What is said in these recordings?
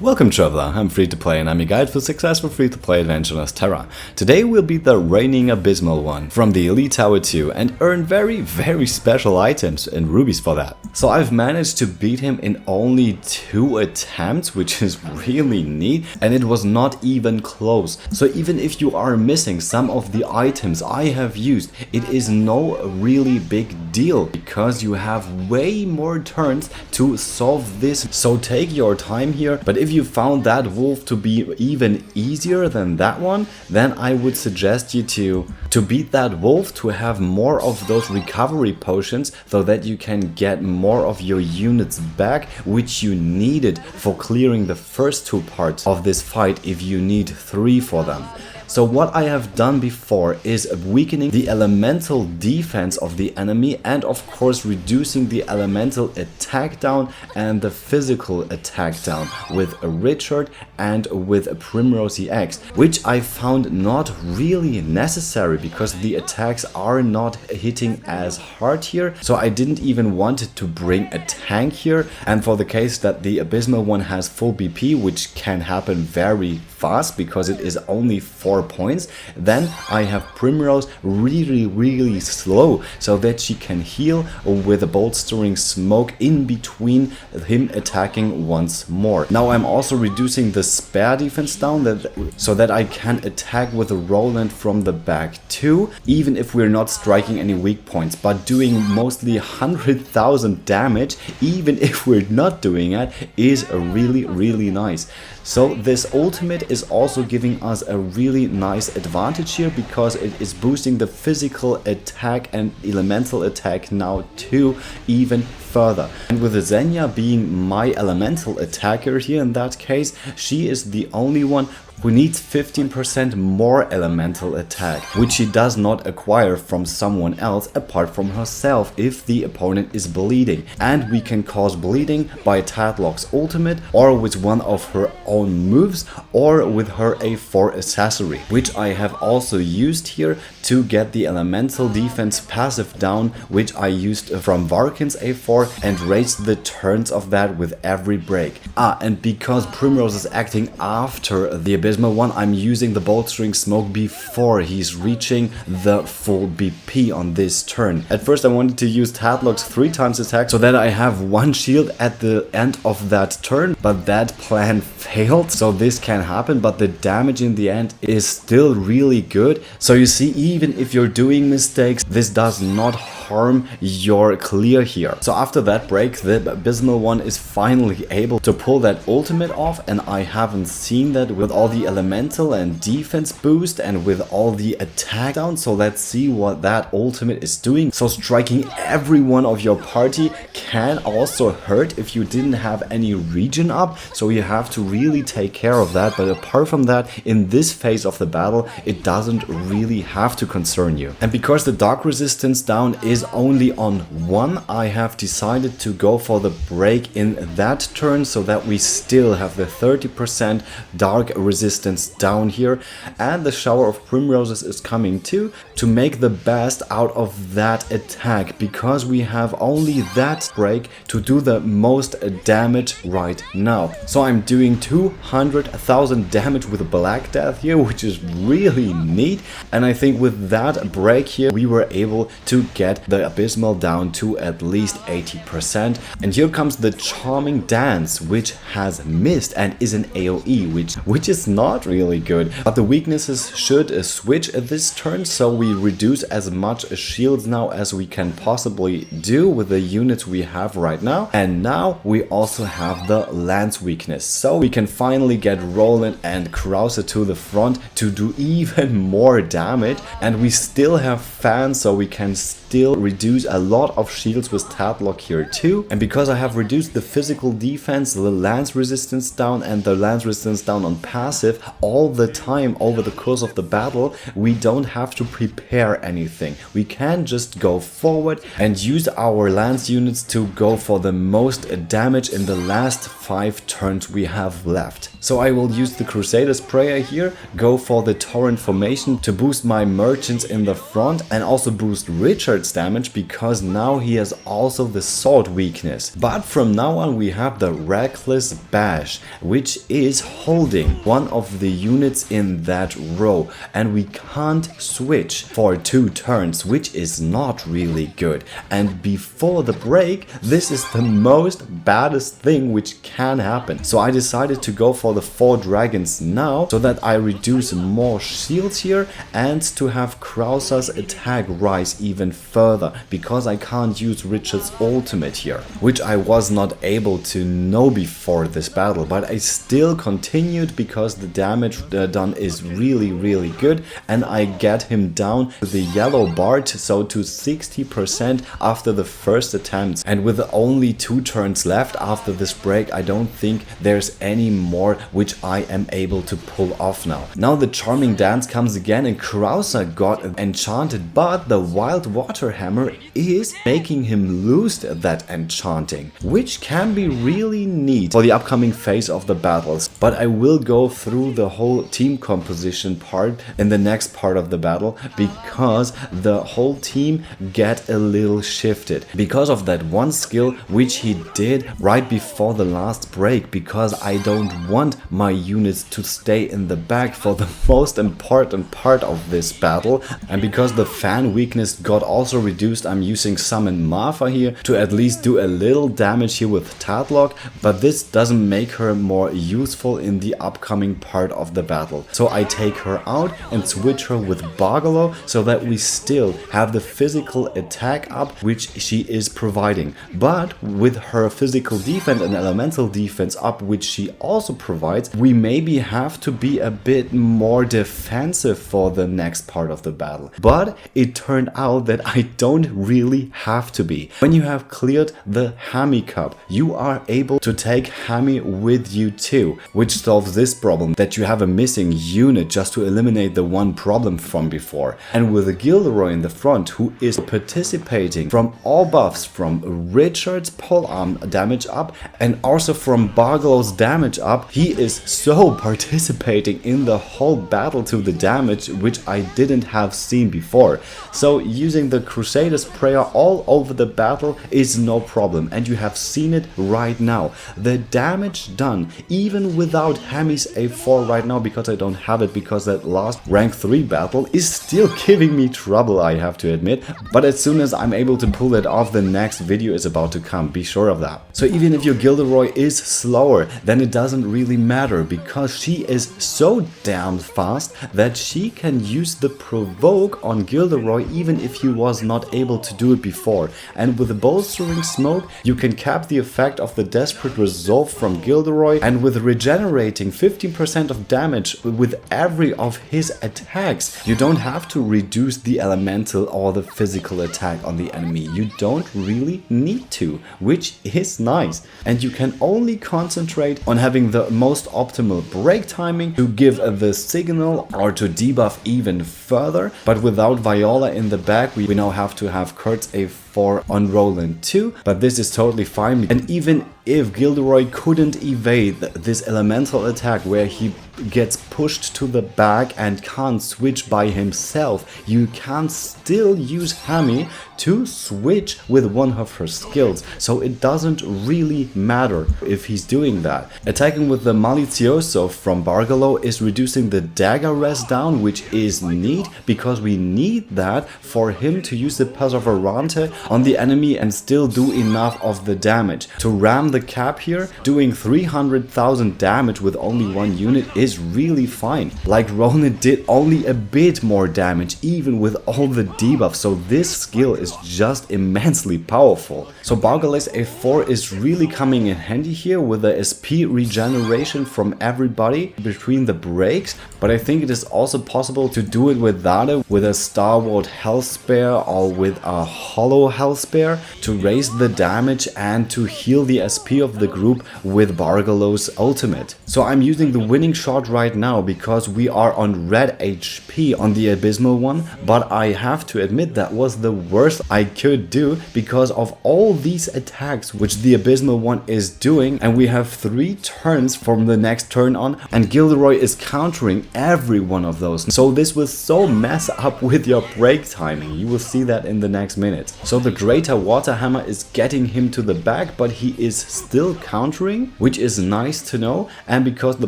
Welcome Traveler, I'm Free2Play and I'm your guide for successful free-to-play adventurers Terra. Today we'll beat the reigning Abysmal One from the Elite Tower 2 and earn very special items and rubies for that. So I've managed to beat him in only 2 attempts, which is really neat, and it was not even close. So even if you are missing some of the items I have used, it is no really big deal because you have way more turns to solve this. So take your time here, but if you found that wolf to be even easier than that one, then I would suggest you to beat that wolf, to have more of those recovery potions so that you can get more of your units back, which you needed for clearing the first 2 parts of this fight if you need 3 for them. So what I have done before is weakening the elemental defense of the enemy and of course reducing the elemental attack down and the physical attack down with Richard and with Primrose EX, which I found not really necessary because the attacks are not hitting as hard here. So I didn't even want to bring a tank here, and for the case that the Abysmal One has full BP, which can happen very fast because it is only 4 points, then I have Primrose really slow so that she can heal with a bolstering smoke in between him attacking once more. Now I'm also reducing the spare defense down so that I can attack with a Roland from the back too, even if we're not striking any weak points, but doing mostly 100,000 damage, even if we're not doing it, is really nice. So this ultimate is also giving us a really nice advantage here because it is boosting the physical attack and elemental attack now too even further. And with Xenia being my elemental attacker here in that case, she is the only one who needs 15% more elemental attack, which she does not acquire from someone else apart from herself if the opponent is bleeding. And we can cause bleeding by Tadlock's ultimate, or with one of her own moves, or with her A4 accessory, which I have also used here to get the elemental defense passive down, which I used from Varkin's A4 and raised the turns of that with every break. And because Primrose is acting after the Abysmal One, I'm using the bolstering smoke before he's reaching the full BP on this turn. At first I wanted to use Tadlock's 3 times attack so that I have 1 shield at the end of that turn, but that plan failed. So this can happen, but the damage in the end is still really good. So you see, even if you're doing mistakes, this does not harm your clear here. So after that break, the Abysmal One is finally able to pull that ultimate off, and I haven't seen that with all the elemental and defense boost and with all the attack down. So let's see what that ultimate is doing. So striking every one of your party can also hurt if you didn't have any regen up, so you have to really take care of that. But apart from that, in this phase of the battle, it doesn't really have to concern you. And because the dark resistance down is only on 1, I have decided to go for the break in that turn so that we still have the 30% dark resistance down here, and the shower of primroses is coming too, to make the best out of that attack, because we have only that break to do the most damage right now. So I'm doing 200,000 damage with Black Death here, which is really neat, and I think with that break here we were able to get the Abysmal down to at least 80%. And here comes the Charming Dance, which has missed and is an AoE, which is not really good. But the weaknesses should switch this turn, so we reduce as much shields now as we can possibly do with the units we have right now. And now we also have the Lance weakness, so we can finally get Roland and Krause to the front to do even more damage. And we still have fans, so we can still reduce a lot of shields with Tadlock here too. And because I have reduced the physical defense, the lance resistance down and the lance resistance down on passive all the time over the course of the battle, we don't have to prepare anything. We can just go forward and use our lance units to go for the most damage in the last 5 turns we have left. So I will use the Crusader's Prayer here, go for the Torrent formation to boost my merchants in the front and also boost Richard's damage because now he has also the sword weakness. But from now on we have the reckless bash, which is holding one of the units in that row, and we can't switch for 2 turns, which is not really good. And before the break, this is the most baddest thing which can happen. So I decided to go for the 4 dragons now, so that I reduce more shields here and to have Krauser's attack rise even further, because I can't use Richard's ultimate here, which I was not able to know before this battle, but I still continued because the damage done is really good, and I get him down to the yellow bar, so to 60% after the first attempt. And with only 2 turns left after this break, I don't think there's any more which I am able to pull off now. Now the charming dance comes again, and Krauser got enchanted, but the wild water hammer is making him lose that enchanting, which can be really neat for the upcoming phase of the battles. But I will go through the whole team composition part in the next part of the battle, because the whole team get a little shifted because of that one skill which he did right before the last break, because I don't want my units to stay in the back for the most important part of this battle, and because the fan weakness got also reduced, I'm using Summon Martha here to at least do a little damage here with Tadlock, but this doesn't make her more useful in the upcoming part of the battle. So I take her out and switch her with Bargalo, so that we still have the physical attack up which she is providing, but with her physical defense and elemental defense up, which she also provides, we maybe have to be a bit more defensive for the next part of the battle. But it turned out that I don't really have to be. When you have cleared the Hammy Cup, you are able to take Hammy with you too, which solves this problem that you have a missing unit just to eliminate the one problem from before. And with Gilderoy in the front, who is participating from all buffs, from Richard's polearm damage up and also from Bargalo's damage up, he is so participating in the whole battle to the damage, which I didn't have seen before. So using the Crusader's Prayer all over the battle is no problem, and you have seen it right now. The damage done, even without Hammy's A4 right now, because I don't have it, because that last rank 3 battle is still giving me trouble, I have to admit. But as soon as I'm able to pull it off, the next video is about to come, be sure of that. So even if your Gilderoy is slower, then it doesn't really matter, because she is so damn fast that she can use the provoke on Gilderoy even if he was not able to do it before. And with the bolstering smoke, you can cap the effect of the desperate resolve from Gilderoy, and with regenerating 15% of damage with every of his attacks, you don't have to reduce the elemental or the physical attack on the enemy. You don't really need to, which is nice. And you can only concentrate on having the most optimal break timing to give the signal or to debuff even further. But without Viola in the back, we now have to have Kurt's A4 on Roland too, but this is totally fine. And even if Gilderoy couldn't evade this elemental attack where he gets pushed to the back and can't switch by himself, you can still use Hammy to switch with one of her skills, so it doesn't really matter if he's doing that. Attacking with the Malizioso from Bargalo is reducing the dagger res down, which is neat, because we need that for him to use the Perseverante on the enemy and still do enough of the damage. To ram the cap here, doing 300,000 damage with only one unit is really fine. Like Ronan did only a bit more damage even with all the debuffs, so this skill is just immensely powerful. So Bargalo's A4 is really coming in handy here with the SP regeneration from everybody between the breaks, but I think it is also possible to do it without it, with a Star Wars Health Spare or with a Hollow health spare to raise the damage and to heal the SP of the group with Bargalow's ultimate. So I'm using the winning shot right now because we are on red HP on the Abysmal one, but I have to admit that was the worst I could do because of all these attacks which the Abysmal one is doing, and we have 3 turns from the next turn on, and Gilderoy is countering every one of those. So this will so mess up with your break timing. You will see that in the next minute. So the Greater Water Hammer is getting him to the back, but he is still countering, which is nice to know. And because the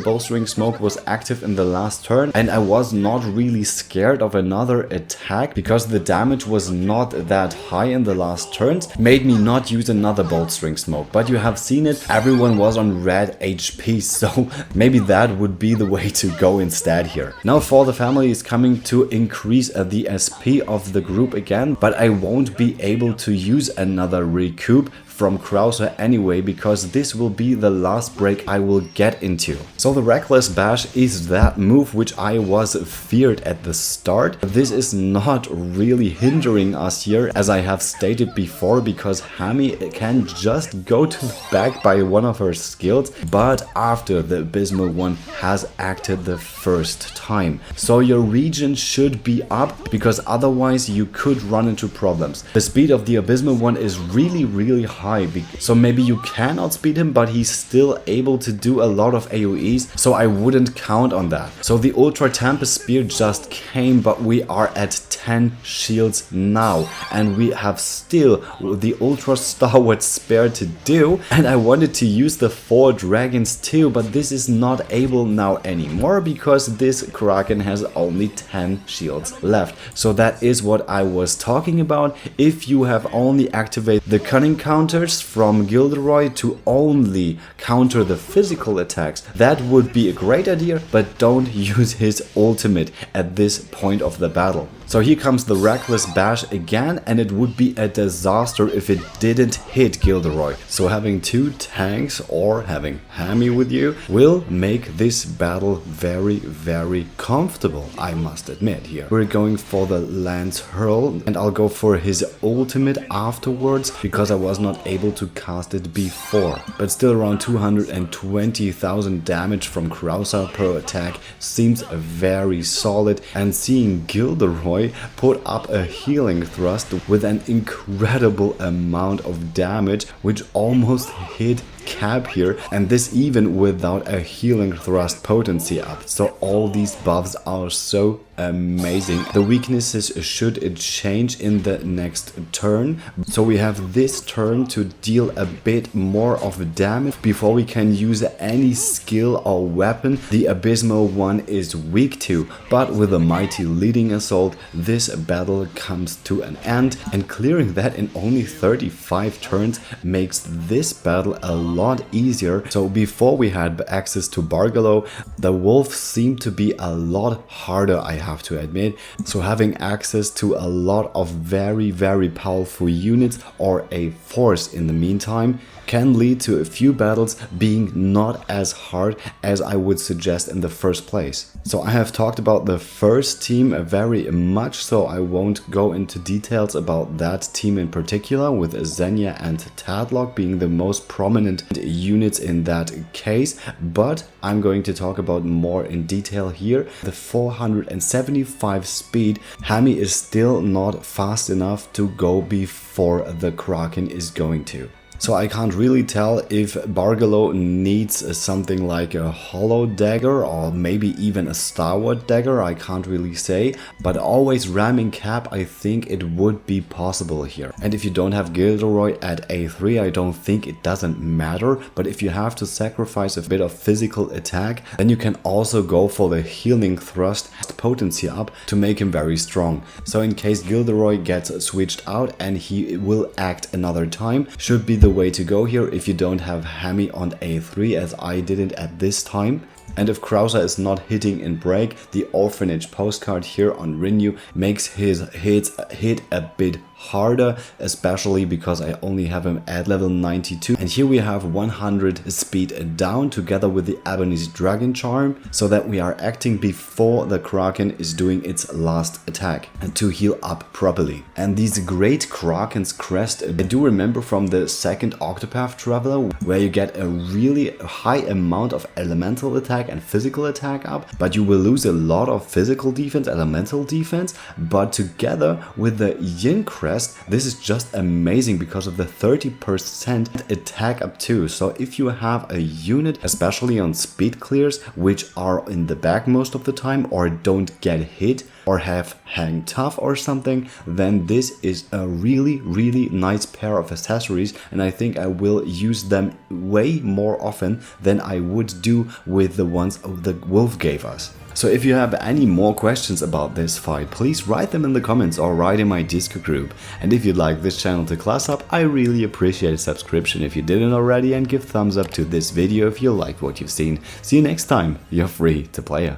Bowstring Smoke was active in the last turn and I was not really scared of another attack because the damage was not that high in the last turns, made me not use another Bowstring Smoke. But you have seen it, everyone was on red HP, so maybe that would be the way to go instead here. Now For the Family is coming to increase the SP of the group again, but I won't be able to use another recoup from Krauser anyway, because this will be the last break I will get into. So the Reckless Bash is that move which I was feared at the start. This is not really hindering us here, as I have stated before, because Hammy can just go to the back by one of her skills, but after the Abysmal one has acted the first time. So your regen should be up, because otherwise you could run into problems. The speed of the Abysmal one is really high, so maybe you can outspeed him, but he's still able to do a lot of AoEs, so I wouldn't count on that. So the Ultra Tempest Spear just came, but we are at 10 shields now, and we have still the Ultra Stalwart Spare to do, and I wanted to use the 4 dragons too, but this is not able now anymore because this Kraken has only 10 shields left. So that is what I was talking about. If you have only activated the cunning counters from Gilderoy to only counter the physical attacks, that would be a great idea, but don't use his ultimate at this point of the battle. So here comes the Reckless Bash again, and it would be a disaster if it didn't hit Gilderoy. So having 2 tanks or having Hammy with you will make this battle very comfortable, I must admit here. We're going for the Lance Hurl, and I'll go for his ultimate afterwards because I was not able to cast it before. But still around 220,000 damage from Krauser per attack seems very solid, and seeing Gilderoy put up a healing thrust with an incredible amount of damage, which almost hit cap here, and this even without a healing thrust potency up. So all these buffs are so amazing. The weaknesses should change in the next turn, so we have this turn to deal a bit more of damage before we can use any skill or weapon the Abysmal one is weak to. But with a mighty leading assault, this battle comes to an end, and clearing that in only 35 turns makes this battle a lot easier. So before we had access to Bargalow, the wolves seemed to be a lot harder, I have to admit. So having access to a lot of very powerful units or a force in the meantime can lead to a few battles being not as hard as I would suggest in the first place. So I have talked about the first team very much, so I won't go into details about that team in particular, with Xenia and Tadlock being the most prominent units in that case, but I'm going to talk about more in detail here. The 475 speed, Hammy is still not fast enough to go before the Kraken is going to. So I can't really tell if Bargalow needs something like a Hollow Dagger or maybe even a Starward Dagger, I can't really say. But always ramming cap, I think it would be possible here. And if you don't have Gilderoy at A3, I don't think it doesn't matter. But if you have to sacrifice a bit of physical attack, then you can also go for the healing thrust potency up to make him very strong. So in case Gilderoy gets switched out and he will act another time, should be the way to go here if you don't have Hammy on A3, as I didn't at this time. And if Krauser is not hitting in break, the Orphanage postcard here on Rinyu makes his hits hit a bit harder, especially because I only have him at level 92. And here we have 100 speed down together with the Ebony's Dragon Charm, so that we are acting before the Kraken is doing its last attack and to heal up properly. And these great Kraken's crest, I do remember from the second Octopath Traveler, where you get a really high amount of elemental attack and physical attack up, but you will lose a lot of physical defense, elemental defense. But together with the Yin crest, this is just amazing because of the 30% attack up too. So if you have a unit, especially on speed clears, which are in the back most of the time or don't get hit or have hang tough or something, then this is a really nice pair of accessories, and I think I will use them way more often than I would do with the ones the wolf gave us. So if you have any more questions about this fight, please write them in the comments or write in my Discord group. And if you'd like this channel to class up, I really appreciate a subscription if you didn't already, and give thumbs up to this video if you liked what you've seen. See you next time, you're free to play.